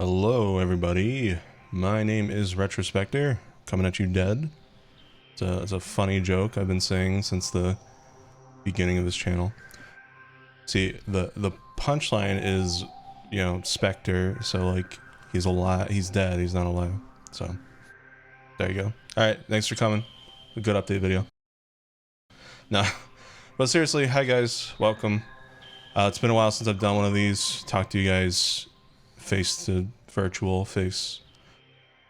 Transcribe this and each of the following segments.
Hello everybody, my name is RetroSpecter, coming at you dead. It's a funny joke I've been saying since the beginning of this channel. See, the punchline is, you know, Spectre, so like, he's alive, he's dead, he's not alive. So, there you go. Alright, thanks for coming. A good update video. No, but seriously, hi guys, welcome. It's been a while since I've done one of these, talked to you guys face to virtual face.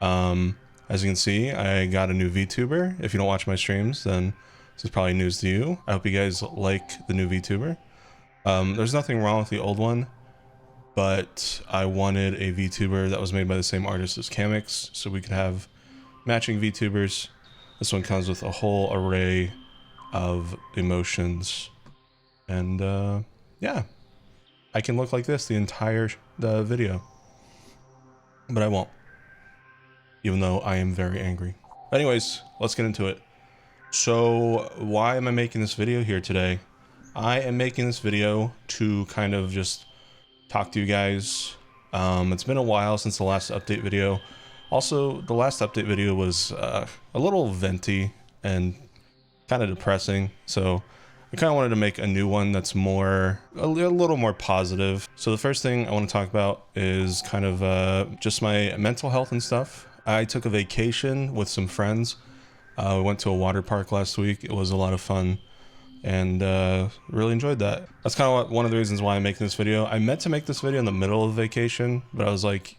As you can see, I got a new VTuber. If you don't watch my streams, then this is probably news to you. I hope you guys like the new VTuber. There's nothing wrong with the old one, but I wanted a VTuber that was made by the same artist as Kamix, so we could have matching VTubers. This one comes with a whole array of emotions, and yeah, I can look like this the entire video, but I won't, even though I am very angry. Anyways, let's get into it. So why am I making this video here today? I am making this video to kind of just talk to you guys. It's been a while since the last update video. Also, the last update video was a little venti and kind of depressing, so I kind of wanted to make a new one that's more, a little more positive. So the first thing I want to talk about is kind of just my mental health and stuff. I took a vacation with some friends. We went to a water park last week. It was a lot of fun and really enjoyed that. That's kind of one of the reasons why I'm making this video. I meant to make this video in the middle of the vacation, but I was like,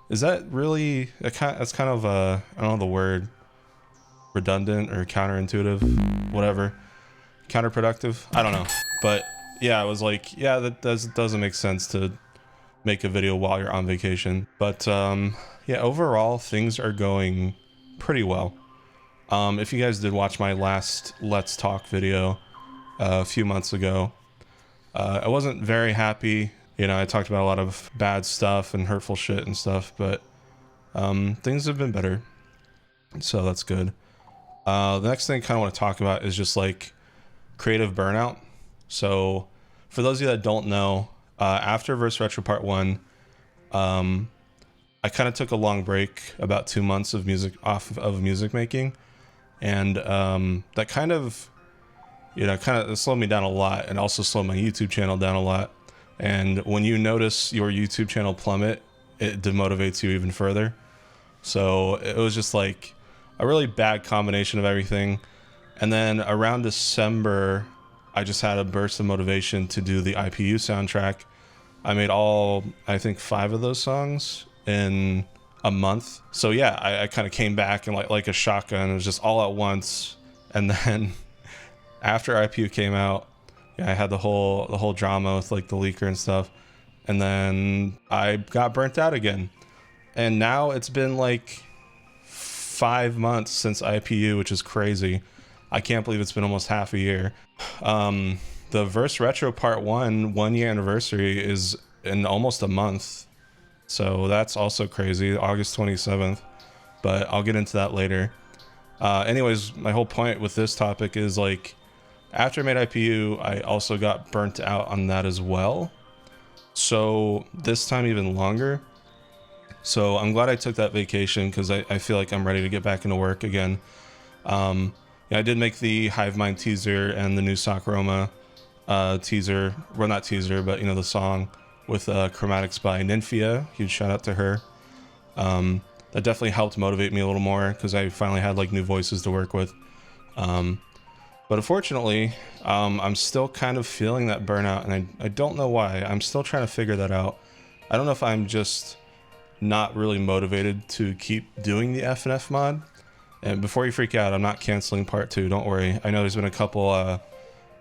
is that really, that's kind of, I don't know the word, redundant or counterintuitive, whatever. Counterproductive, I don't know, but yeah, I was like, yeah, that doesn't make sense to make a video while you're on vacation. But yeah, overall things are going pretty well. If you guys did watch my last Let's Talk video a few months ago, I wasn't very happy. You know, I talked about a lot of bad stuff and hurtful shit and stuff, but things have been better, so that's good. The next thing I kind of want to talk about is just like creative burnout. So for those of you that don't know, after Verse Retro Part 1, I kind of took a long break, about 2 months of music making, and that kind of, you know, slowed me down a lot, and also slowed my YouTube channel down a lot. And when you notice your YouTube channel plummet, it demotivates you even further. So it was just like a really bad combination of everything. And then around December, I just had a burst of motivation to do the IPU soundtrack. I made all, I think, 5 of those songs in a month. So yeah, I kind of came back and like a shotgun. It was just all at once. And then after IPU came out, yeah, I had the whole drama with like the leaker and stuff. And then I got burnt out again. And now it's been like 5 months since IPU, which is crazy. I can't believe it's been almost half a year. The Verse Retro Part 1 1-year anniversary is in almost a month. So that's also crazy, August 27th. But I'll get into that later. Anyways, my whole point with this topic is like, after I made IPU, I also got burnt out on that as well. So this time even longer. So I'm glad I took that vacation because I feel like I'm ready to get back into work again. Yeah, I did make the Hive Mind teaser and the new Sakurama teaser. Well, not teaser, but you know, the song with Chromatics by Nymphia. Huge shout out to her. That definitely helped motivate me a little more because I finally had like new voices to work with. But unfortunately, I'm still kind of feeling that burnout, and I don't know why. I'm still trying to figure that out. I don't know if I'm just not really motivated to keep doing the FNF mod. And before you freak out, I'm not canceling part 2, don't worry. I know there's been a couple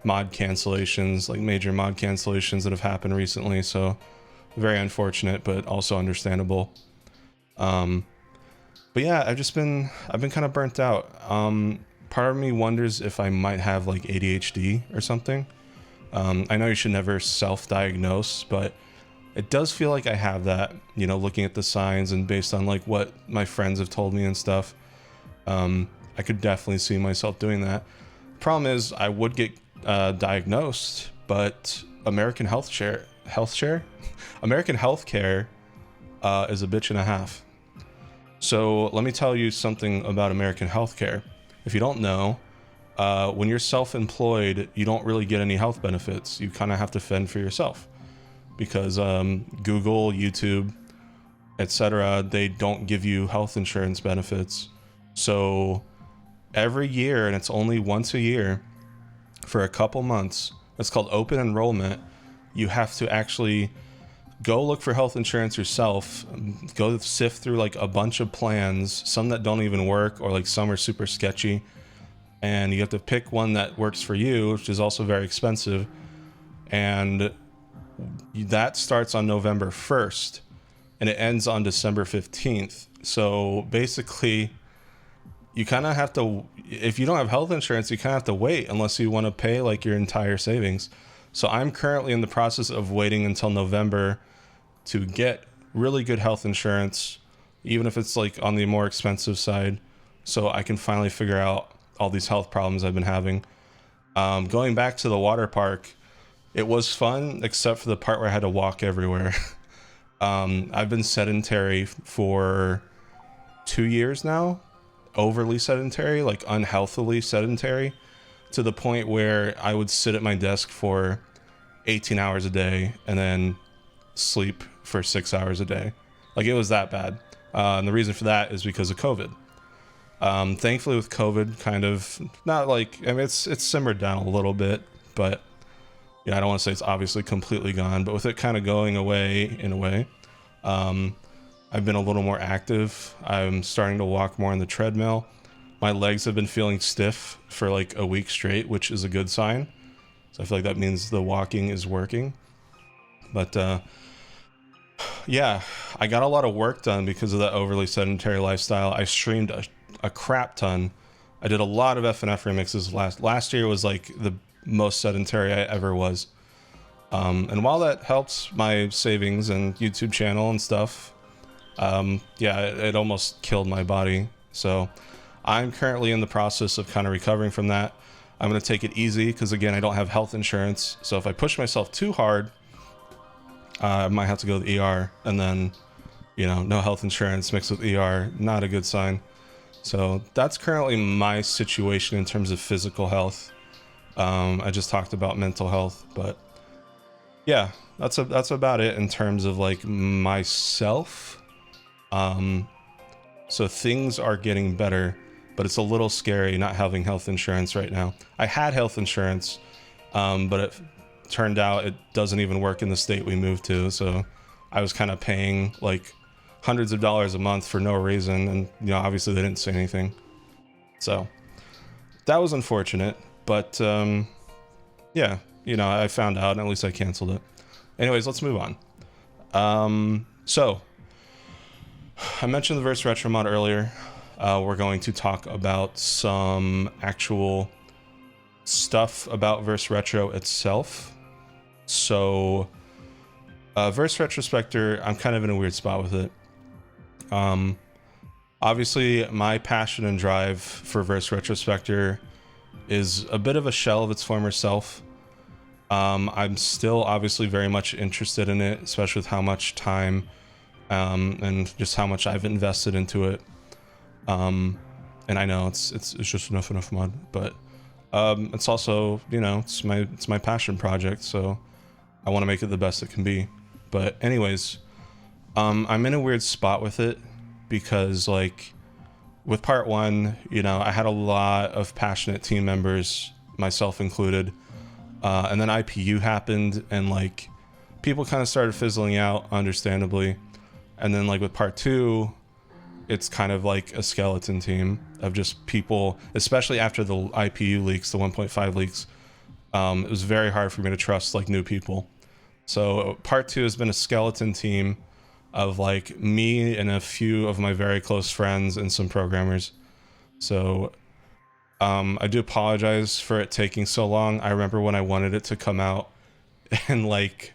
mod cancellations, like major mod cancellations that have happened recently, so very unfortunate, but also understandable. But yeah, I've been kind of burnt out. Part of me wonders if I might have like ADHD or something. I know you should never self-diagnose, but it does feel like I have that, you know, looking at the signs and based on like what my friends have told me and stuff. I could definitely see myself doing that. Problem is, I would get diagnosed, but American healthcare is a bitch and a half. So let me tell you something about American healthcare. If you don't know, when you're self-employed, you don't really get any health benefits. You kind of have to fend for yourself because Google, YouTube, etc., they don't give you health insurance benefits. So every year, and it's only once a year for a couple months, it's called open enrollment. You have to actually go look for health insurance yourself, go sift through like a bunch of plans, some that don't even work, or like some are super sketchy. And you have to pick one that works for you, which is also very expensive. And that starts on November 1st and it ends on December 15th. So basically, you kind of have to, if you don't have health insurance, you kind of have to wait unless you want to pay like your entire savings. So I'm currently in the process of waiting until November to get really good health insurance, even if it's like on the more expensive side, so I can finally figure out all these health problems I've been having. Going back to the water park, it was fun, except for the part where I had to walk everywhere. I've been sedentary for 2 years now, overly sedentary, like unhealthily sedentary, to the point where I would sit at my desk for 18 hours a day and then sleep for 6 hours a day. Like, it was that bad. And the reason for that is because of COVID. Thankfully with COVID, kind of not like, I mean, it's simmered down a little bit, but yeah, I don't want to say it's obviously completely gone, but with it kind of going away in a way, I've been a little more active. I'm starting to walk more on the treadmill. My legs have been feeling stiff for like a week straight, which is a good sign. So I feel like that means the walking is working. But yeah, I got a lot of work done because of that overly sedentary lifestyle. I streamed a crap ton. I did a lot of FNF remixes. Last year was like the most sedentary I ever was. And while that helps my savings and YouTube channel and stuff, yeah, it almost killed my body. So I'm currently in the process of kind of recovering from that. I'm going to take it easy because, again, I don't have health insurance. So if I push myself too hard, I might have to go to the ER, and then, you know, no health insurance mixed with ER, not a good sign. So that's currently my situation in terms of physical health. I just talked about mental health, but yeah, that's about it in terms of like myself. So things are getting better, but it's a little scary not having health insurance right now. I had health insurance, but it turned out it doesn't even work in the state we moved to. So I was kind of paying like hundreds of dollars a month for no reason. And, you know, obviously they didn't say anything. So that was unfortunate, but, yeah, you know, I found out and at least I canceled it. Anyways, let's move on. So I mentioned the Verse Retro mod earlier. We're going to talk about some actual stuff about Verse Retro itself. So Verse RetroSpecter, I'm kind of in a weird spot with it. Obviously my passion and drive for Verse RetroSpecter is a bit of a shell of its former self. I'm still obviously very much interested in it, especially with how much time and just how much I've invested into it. And I know it's just enough mod, but it's also, you know, it's my passion project, so I want to make it the best it can be. But anyways, I'm in a weird spot with it because, like, with part one, you know, I had a lot of passionate team members, myself included, and then IPU happened, and like people kind of started fizzling out, understandably. And then like with part two, it's kind of like a skeleton team of just people, especially after the IPU leaks, the 1.5 leaks. It was very hard for me to trust like new people. So part two has been a skeleton team of like me and a few of my very close friends and some programmers. So I do apologize for it taking so long. I remember when I wanted it to come out and like,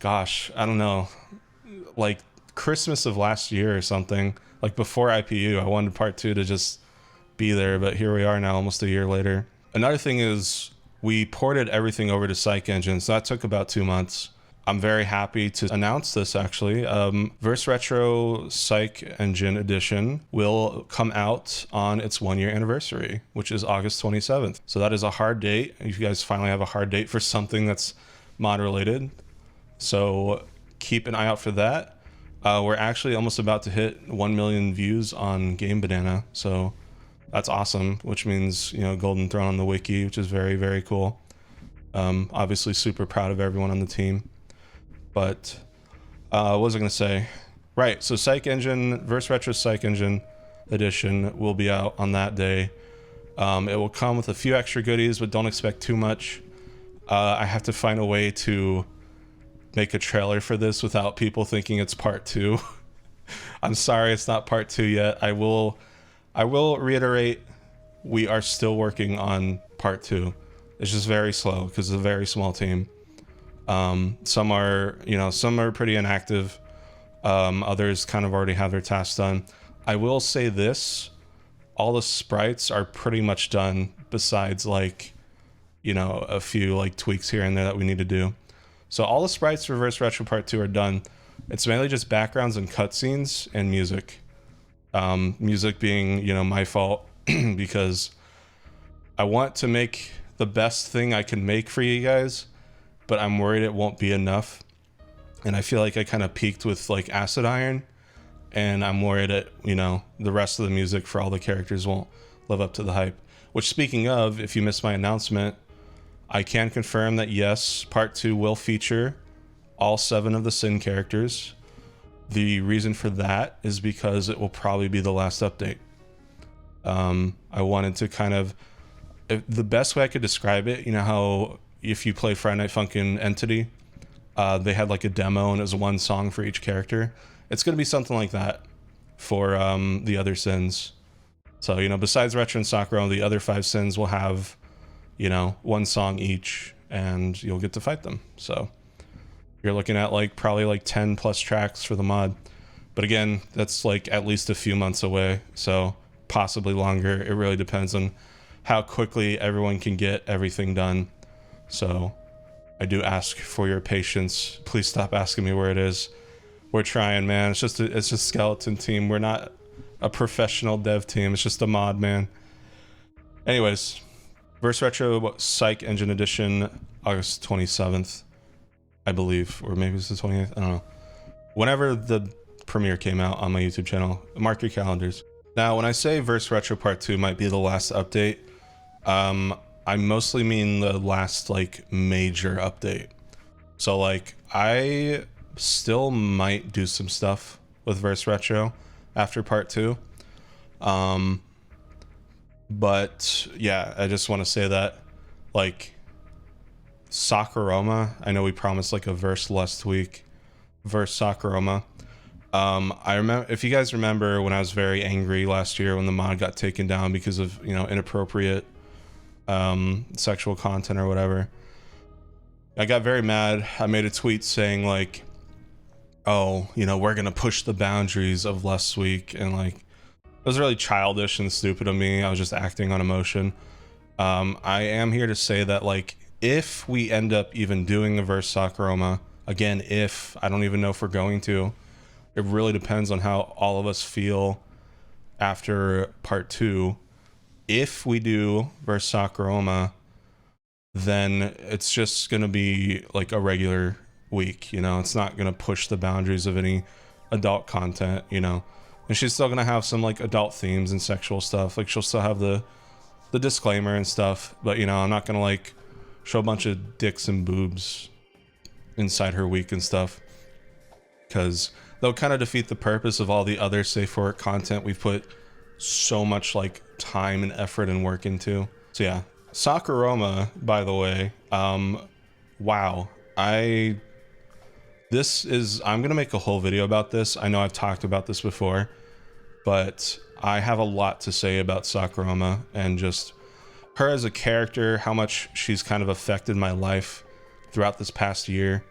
gosh, I don't know, like Christmas of last year or something, like before IPU, I wanted part two to just be there, but here we are now almost a year later. Another thing is we ported everything over to Psych engine, so that took about 2 months. I'm very happy to announce this actually. Verse Retro Psych Engine Edition will come out on its 1-year anniversary, which is August 27th. So that is a hard date. You guys finally have a hard date for something that's mod related. So keep an eye out for that. We're actually almost about to hit 1 million views on Game Banana. So that's awesome, which means, you know, Golden Throne on the wiki, which is very, very cool. Obviously super proud of everyone on the team. But what was I going to say? Right, so Psych Engine, Verse Retro Psych Engine Edition will be out on that day. It will come with a few extra goodies, but don't expect too much. I have to find a way to make a trailer for this without people thinking it's part 2. I'm sorry it's not part 2 yet. I will reiterate, we are still working on part 2. It's just very slow because it's a very small team. Some are, you know, some are pretty inactive. Others kind of already have their tasks done. I will say this, all the sprites are pretty much done besides like, you know, a few like tweaks here and there that we need to do. So all the sprites for Verse Retro Part 2 are done. It's mainly just backgrounds and cutscenes and music. Music being, you know, my fault because I want to make the best thing I can make for you guys, but I'm worried it won't be enough. And I feel like I kind of peaked with like Acid Iron, and I'm worried that, you know, the rest of the music for all the characters won't live up to the hype. Which, speaking of, if you missed my announcement, I can confirm that yes, part 2 will feature all 7 of the Sin characters. The reason for that is because it will probably be the last update. I wanted to kind of, the best way I could describe it, you know how if you play Friday Night Funkin' Entity, they had like a demo and it was 1 song for each character. It's going to be something like that for the other Sins. So, you know, besides Retro and Sakurama, the other 5 Sins will have, you know, 1 song each, and you'll get to fight them. So you're looking at like probably like 10 plus tracks for the mod. But again, that's like at least a few months away, so possibly longer. It really depends on how quickly everyone can get everything done. So I do ask for your patience. Please stop asking me where it is. We're trying, man. It's just skeleton team. We're not a professional dev team. It's just a mod, man. Anyways, Verse Retro Psych Engine Edition, August 27th, I believe, or maybe it's the 28th. I don't know. Whenever the premiere came out on my YouTube channel, mark your calendars. Now, when I say Verse Retro Part 2 might be the last update, I mostly mean the last like major update. So like I still might do some stuff with Verse Retro after part 2. But yeah, I just want to say that like Sakurama, I know we promised like a verse last week, verse Sakurama. I remember, if you guys remember when I was very angry last year when the mod got taken down because of, you know, inappropriate sexual content or whatever, I got very mad. I made a tweet saying like, oh, you know, we're gonna push the boundaries of last week, and like it was really childish and stupid of me. I was just acting on emotion. I am here to say that like if we end up even doing a verse Sakurama again, if I don't even know if we're going to, it really depends on how all of us feel after part 2. If we do verse Sakurama, then it's just gonna be like a regular week, you know. It's not gonna push the boundaries of any adult content, you know. And she's still gonna have some like adult themes and sexual stuff. Like she'll still have the disclaimer and stuff, but you know, I'm not gonna like show a bunch of dicks and boobs inside her week and stuff, because they'll kind of defeat the purpose of all the other safe for work content we've put so much like time and effort and work into. So yeah, Sakurama, by the way, wow, I'm gonna make a whole video about this. I know I've talked about this before, but I have a lot to say about Sakurama and just her as a character, how much she's kind of affected my life throughout this past year.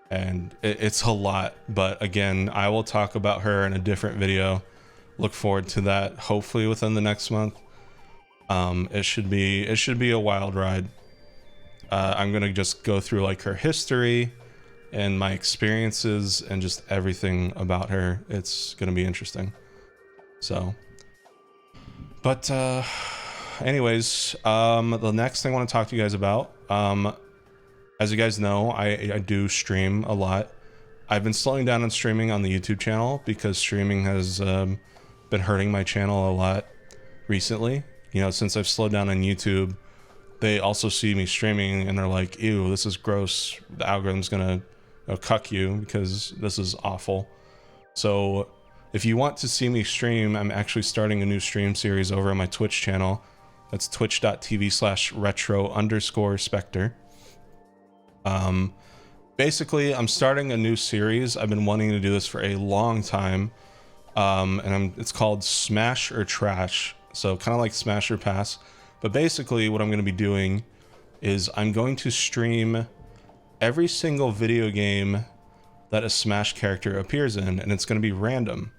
And it's a lot, but again, I will talk about her in a different video. Look forward to that, hopefully within the next month. It should be a wild ride. I'm gonna just go through like her history and my experiences and just everything about her. It's gonna be interesting. So, but anyways, the next thing I want to talk to you guys about, as you guys know, I do stream a lot. I've been slowing down on streaming on the YouTube channel because streaming has been hurting my channel a lot recently. You know, since I've slowed down on YouTube, they also see me streaming and they're like, ew, this is gross. The algorithm's gonna cuck you because this is awful. So if you want to see me stream, I'm actually starting a new stream series over on my Twitch channel. That's twitch.tv/retro_specter. Basically, I'm starting a new series. I've been wanting to do this for a long time. And it's called Smash or Trash. So kind of like Smash or Pass. But basically what I'm going to be doing is I'm going to stream every single video game that a Smash character appears in, and it's going to be random.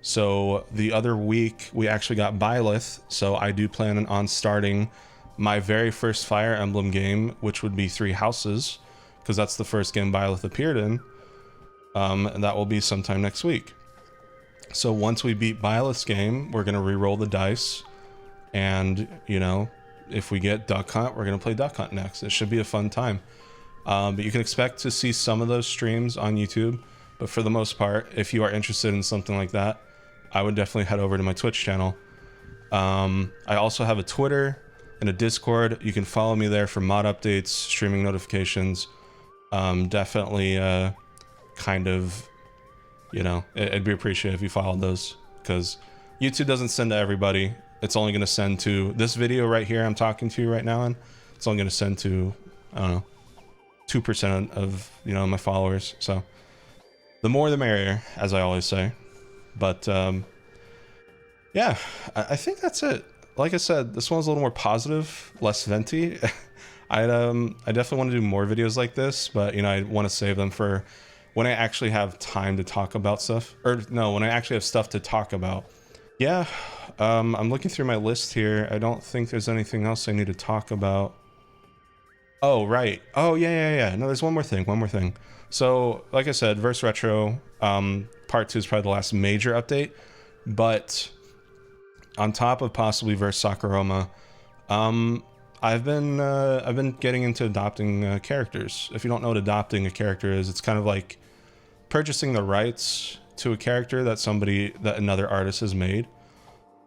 So the other week we actually got Byleth, so I do plan on starting my very first Fire Emblem game, which would be Three Houses, because that's the first game Byleth appeared in, and that will be sometime next week. So once we beat Byleth's game, we're going to re-roll the dice, and, you know, if we get Duck Hunt, we're going to play Duck Hunt next. It should be a fun time. But you can expect to see some of those streams on YouTube, but for the most part, if you are interested in something like that, I would definitely head over to my Twitch channel. I also have a Twitter and a Discord. You can follow me there for mod updates, streaming notifications. Definitely kind of, you know, it'd be appreciated if you followed those, because YouTube doesn't send to everybody. It's only going to send to this video right here I'm talking to you right now, and it's only going to send to, I don't know, 2% of, you know, my followers. So the more the merrier, as I always say. But yeah, I think that's it. Like I said, this one's a little more positive, less venti. I definitely want to do more videos like this, but, you know, I want to save them for when I actually have time to talk about stuff, or no, when I actually have stuff to talk about. Yeah, I'm looking through my list here. I don't think there's anything else I need to talk about. Oh, right. Oh, yeah. No, there's one more thing. So, like I said, Verse Retro, Part 2 is probably the last major update, but on top of possibly Verse Sakurama, I've been getting into adopting characters. If you don't know what adopting a character is, it's kind of like purchasing the rights to a character that another artist has made.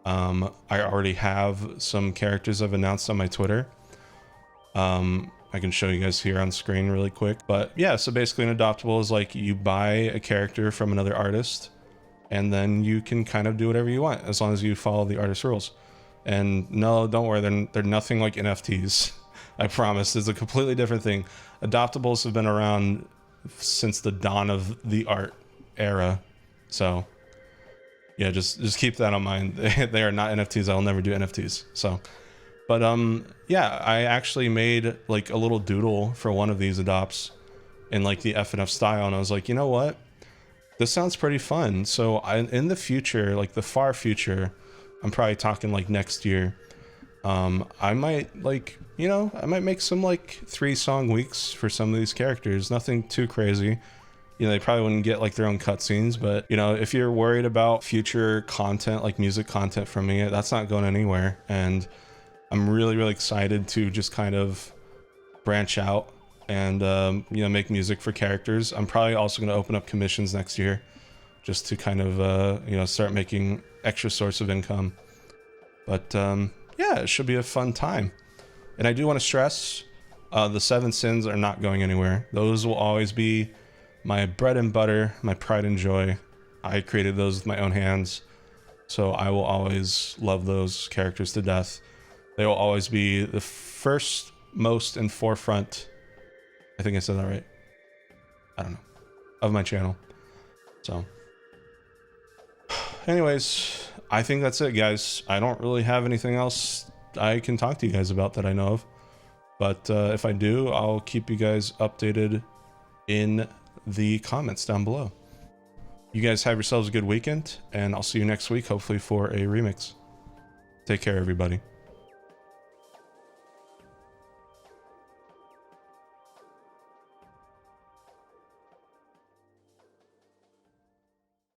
I already have some characters I've announced on my Twitter. I can show you guys here on screen really quick. But yeah, so basically an adoptable is like you buy a character from another artist, and then you can kind of do whatever you want as long as you follow the artist rules. And no, don't worry, they're nothing like NFTs. I promise. It's a completely different thing. Adoptables have been around since the dawn of the art era. So yeah, just keep that in mind. They are not NFTs. I will never do NFTs. So, but yeah, I actually made like a little doodle for one of these adopts in like the FNF style, and I was like, you know what? This sounds pretty fun. So in the future, like the far future, I'm probably talking like next year, I might like, you know, I might make some like 3-song weeks for some of these characters. Nothing too crazy. You know, they probably wouldn't get like their own cutscenes, but, you know, if you're worried about future content, like music content from me, that's not going anywhere. And I'm really, really excited to just kind of branch out and, you know, make music for characters. I'm probably also going to open up commissions next year just to kind of, you know, start making extra source of income. But yeah, it should be a fun time. And I do want to stress, the 7 sins are not going anywhere. Those will always be my bread and butter, my pride and joy. I created those with my own hands, so I will always love those characters to death. They will always be the first, most, and forefront, I think I said that right, I don't know, of my channel. So anyways, I think that's it, guys. I don't really have anything else I can talk to you guys about that I know of, but if I do, I'll keep you guys updated in the comments down below. You guys have yourselves a good weekend, and I'll see you next week, hopefully for a remix. Take care, everybody.